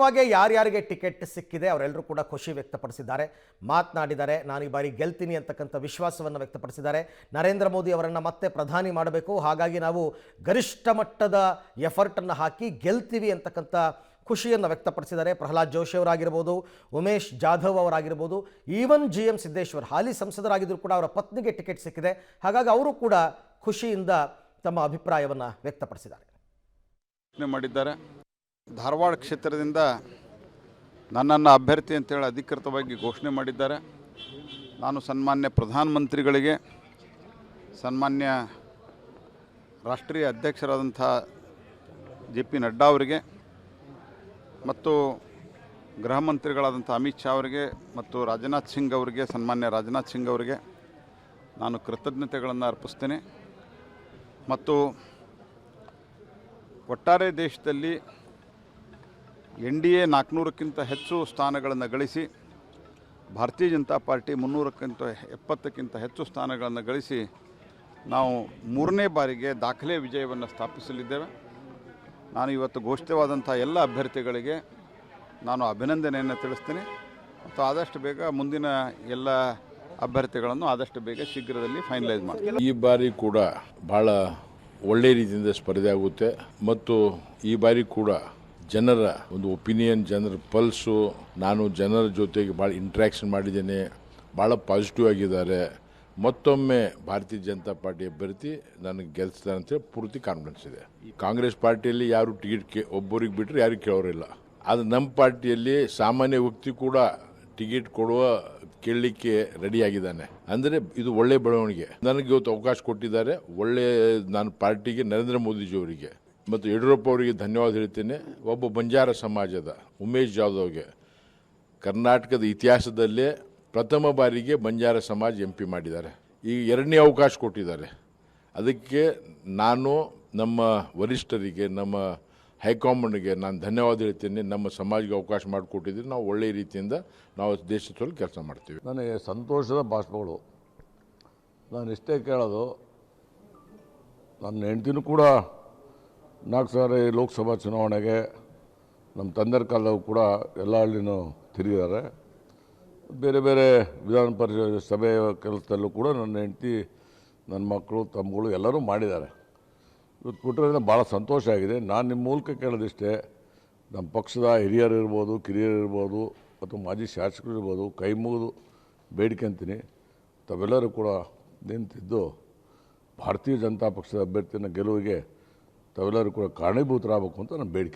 ವಾಗಿ ಯಾರ್ಯಾರಿಗೆ ಟಿಕೆಟ್ ಸಿಕ್ಕಿದೆ ಅವರೆಲ್ಲರೂ ಕೂಡ ಖುಷಿ ವ್ಯಕ್ತಪಡಿಸಿದ್ದಾರೆ, ಮಾತನಾಡಿದ್ದಾರೆ. ನಾನು ಈ ಬಾರಿ ಗೆಲ್ತೀನಿ ಅಂತಕ್ಕಂಥ ವಿಶ್ವಾಸವನ್ನು ವ್ಯಕ್ತಪಡಿಸಿದ್ದಾರೆ. ನರೇಂದ್ರ ಮೋದಿ ಅವರನ್ನು ಮತ್ತೆ ಪ್ರಧಾನಿ ಮಾಡಬೇಕು, ಹಾಗಾಗಿ ನಾವು ಗರಿಷ್ಠ ಮಟ್ಟದ ಎಫರ್ಟನ್ನು ಹಾಕಿ ಗೆಲ್ತೀವಿ ಅಂತಕ್ಕಂಥ ಖುಷಿಯನ್ನು ವ್ಯಕ್ತಪಡಿಸಿದ್ದಾರೆ. ಪ್ರಹ್ಲಾದ್ ಜೋಶಿ ಅವರಾಗಿರ್ಬೋದು, ಉಮೇಶ್ ಜಾಧವ್ ಅವರಾಗಿರ್ಬೋದು, ಈವನ್ GM ಸಿದ್ದೇಶ್ವರ್ ಹಾಲಿ ಸಂಸದರಾಗಿದ್ದರೂ ಕೂಡ ಅವರ ಪತ್ನಿಗೆ ಟಿಕೆಟ್ ಸಿಕ್ಕಿದೆ. ಹಾಗಾಗಿ ಅವರು ಕೂಡ ಖುಷಿಯಿಂದ ತಮ್ಮ ಅಭಿಪ್ರಾಯವನ್ನು ವ್ಯಕ್ತಪಡಿಸಿದ್ದಾರೆ. ಮಾಡಿದ್ದಾರೆ. ಧಾರವಾಡ ಕ್ಷೇತ್ರದಿಂದ ನನ್ನನ್ನು ಅಭ್ಯರ್ಥಿ ಅಂತೇಳಿ ಅಧಿಕೃತವಾಗಿ ಘೋಷಣೆ ಮಾಡಿದ್ದಾರೆ. ನಾನು ಸನ್ಮಾನ್ಯ ಪ್ರಧಾನಮಂತ್ರಿಗಳಿಗೆ, ಸನ್ಮಾನ್ಯ ರಾಷ್ಟ್ರೀಯ ಅಧ್ಯಕ್ಷರಾದಂಥ JP ನಡ್ಡಾ ಅವರಿಗೆ ಮತ್ತು ಗೃಹ ಮಂತ್ರಿಗಳಾದಂಥ ಅಮಿತ್ ಶಾ ಅವರಿಗೆ ಮತ್ತು ರಾಜನಾಥ್ ಸಿಂಗ್ ಅವರಿಗೆ, ಸನ್ಮಾನ್ಯ ರಾಜನಾಥ್ ಸಿಂಗ್ ಅವರಿಗೆ ನಾನು ಕೃತಜ್ಞತೆಗಳನ್ನು ಅರ್ಪಿಸ್ತೇನೆ. ಮತ್ತು ಒಟ್ಟಾರೆ ದೇಶದಲ್ಲಿ NDA 400ಕ್ಕಿಂತ ಹೆಚ್ಚು ಸ್ಥಾನಗಳನ್ನು ಗಳಿಸಿ, ಭಾರತೀಯ ಜನತಾ ಪಾರ್ಟಿ 370ಕ್ಕಿಂತ ಹೆಚ್ಚು ಸ್ಥಾನಗಳನ್ನು ಗಳಿಸಿ ನಾವು 3ನೇ ಬಾರಿಗೆ ದಾಖಲೆ ವಿಜಯವನ್ನು ಸ್ಥಾಪಿಸಲಿದ್ದೇವೆ. ನಾನು ಇವತ್ತು ಘೋಷಿತವಾದಂಥ ಎಲ್ಲ ಅಭ್ಯರ್ಥಿಗಳಿಗೆ ನಾನು ಅಭಿನಂದನೆಯನ್ನು ತಿಳಿಸ್ತೀನಿ ಮತ್ತು ಆದಷ್ಟು ಬೇಗ ಮುಂದಿನ ಎಲ್ಲ ಅಭ್ಯರ್ಥಿಗಳನ್ನು ಆದಷ್ಟು ಬೇಗ ಶೀಘ್ರದಲ್ಲಿ ಫೈನಲೈಸ್ ಮಾಡ್ತೀನಿ. ಈ ಬಾರಿ ಕೂಡ ಭಾಳ ಒಳ್ಳೆಯ ರೀತಿಯಿಂದ ಸ್ಪರ್ಧೆ ಆಗುತ್ತೆ ಮತ್ತು ಈ ಬಾರಿ ಕೂಡ ಜನರ ಒಂದು ಒಪಿನಿಯನ್, ಜನರ ಪಲ್ಸು, ನಾನು ಜನರ ಜೊತೆಗೆ ಭಾಳ ಇಂಟ್ರ್ಯಾಕ್ಷನ್ ಮಾಡಿದ್ದೇನೆ, ಭಾಳ ಪಾಸಿಟಿವ್ ಆಗಿದ್ದಾರೆ. ಮತ್ತೊಮ್ಮೆ ಭಾರತೀಯ ಜನತಾ ಪಾರ್ಟಿ ಅಭ್ಯರ್ಥಿ ನನಗೆ ಗೆಲ್ಲಿಸ್ತಾರೆ ಅಂತೇಳಿ ಪೂರ್ತಿ ಕಾನ್ಫಿಡೆನ್ಸ್ ಇದೆ. ಕಾಂಗ್ರೆಸ್ ಪಾರ್ಟಿಯಲ್ಲಿ ಯಾರು ಟಿಕೆಟ್ ಒಬ್ಬರಿಗೆ ಬಿಟ್ಟರೆ ಯಾರು ಕೇಳೋರಿಲ್ಲ. ಅದು ನಮ್ಮ ಪಾರ್ಟಿಯಲ್ಲಿ ಸಾಮಾನ್ಯ ವ್ಯಕ್ತಿ ಕೂಡ ಟಿಕೆಟ್ ಕೇಳಲಿಕ್ಕೆ ರೆಡಿಯಾಗಿದ್ದಾನೆ. ಅಂದರೆ ಇದು ಒಳ್ಳೆ ಬೆಳವಣಿಗೆ. ನನಗೆ ಇವತ್ತು ಅವಕಾಶ ಕೊಟ್ಟಿದ್ದಾರೆ. ನಾನು ಪಾರ್ಟಿಗೆ ನರೇಂದ್ರ ಮೋದಿಜಿಯವರಿಗೆ ಮತ್ತು ಯಡಿಯೂರಪ್ಪ ಅವರಿಗೆ ಧನ್ಯವಾದ ಹೇಳ್ತೇನೆ. ಒಬ್ಬ ಬಂಜಾರ ಸಮಾಜದ ಉಮೇಶ್ ಜಾಧವ್ಗೆ ಕರ್ನಾಟಕದ ಇತಿಹಾಸದಲ್ಲೇ ಪ್ರಥಮ ಬಾರಿಗೆ ಬಂಜಾರ ಸಮಾಜ MP ಮಾಡಿದ್ದಾರೆ. ಈಗ 2ನೇ ಅವಕಾಶ ಕೊಟ್ಟಿದ್ದಾರೆ. ಅದಕ್ಕೆ ನಾನು ನಮ್ಮ ವರಿಷ್ಠರಿಗೆ, ನಮ್ಮ ಹೈಕಮಾಂಡ್ಗೆ ನಾನು ಧನ್ಯವಾದ ಹೇಳ್ತೇನೆ. ನಮ್ಮ ಸಮಾಜಕ್ಕೆ ಅವಕಾಶ ಮಾಡಿಕೊಟ್ಟಿದ್ರೆ ನಾವು ಒಳ್ಳೆಯ ರೀತಿಯಿಂದ ನಾವು ದೇಶದಲ್ಲಿ ಕೆಲಸ ಮಾಡ್ತೀವಿ. ನನಗೆ ಸಂತೋಷದ ಭಾಷಣಗಳು. ನಾನು ಇಷ್ಟೇ ಕೇಳೋದು, ನನ್ನ ಹೆಂಡ್ತಿನೂ ಕೂಡ 4 ಸಾರಿ ಲೋಕಸಭಾ ಚುನಾವಣೆಗೆ ನಮ್ಮ ತಂದೆಯ ಕಾಲದವು ಕೂಡ ಎಲ್ಲ ಹಳ್ಳಿನೂ ತಿರುಗಿದ್ದಾರೆ. ಬೇರೆ ಬೇರೆ ವಿಧಾನ ಪರಿಷತ್ ಸಭೆಯ ಕೆಲಸದಲ್ಲೂ ಕೂಡ ನನ್ನ ಹೆಂಡ್ತಿ, ನನ್ನ ಮಕ್ಕಳು, ತಮ್ಮಗಳು ಎಲ್ಲರೂ ಮಾಡಿದ್ದಾರೆ. ಇವತ್ತು ಕೊಟ್ಟಿರೋದ್ರಿಂದ ಭಾಳ ಸಂತೋಷ ಆಗಿದೆ. ನಾನು ನಿಮ್ಮ ಮೂಲಕ ಕೇಳೋದಿಷ್ಟೇ, ನಮ್ಮ ಪಕ್ಷದ ಹಿರಿಯರು ಇರ್ಬೋದು, ಕಿರಿಯರು ಇರ್ಬೋದು ಮತ್ತು ಮಾಜಿ ಶಾಸಕರು ಇರ್ಬೋದು, ಕೈ ಮುಗಿದು ಬೇಡಿಕೆಂತೀನಿ, ತಾವೆಲ್ಲರೂ ಕೂಡ ನಿಂತಿದ್ದು ಭಾರತೀಯ ಜನತಾ ಪಕ್ಷದ ಅಭ್ಯರ್ಥಿನ ಗೆಲುವಿಗೆ ತಾವೆಲ್ಲರೂ ಕೂಡ ಕಾರಣೀಭೂತರಾಗಬೇಕು ಅಂತ ನಾನು ಬೇಡಿಕೆ.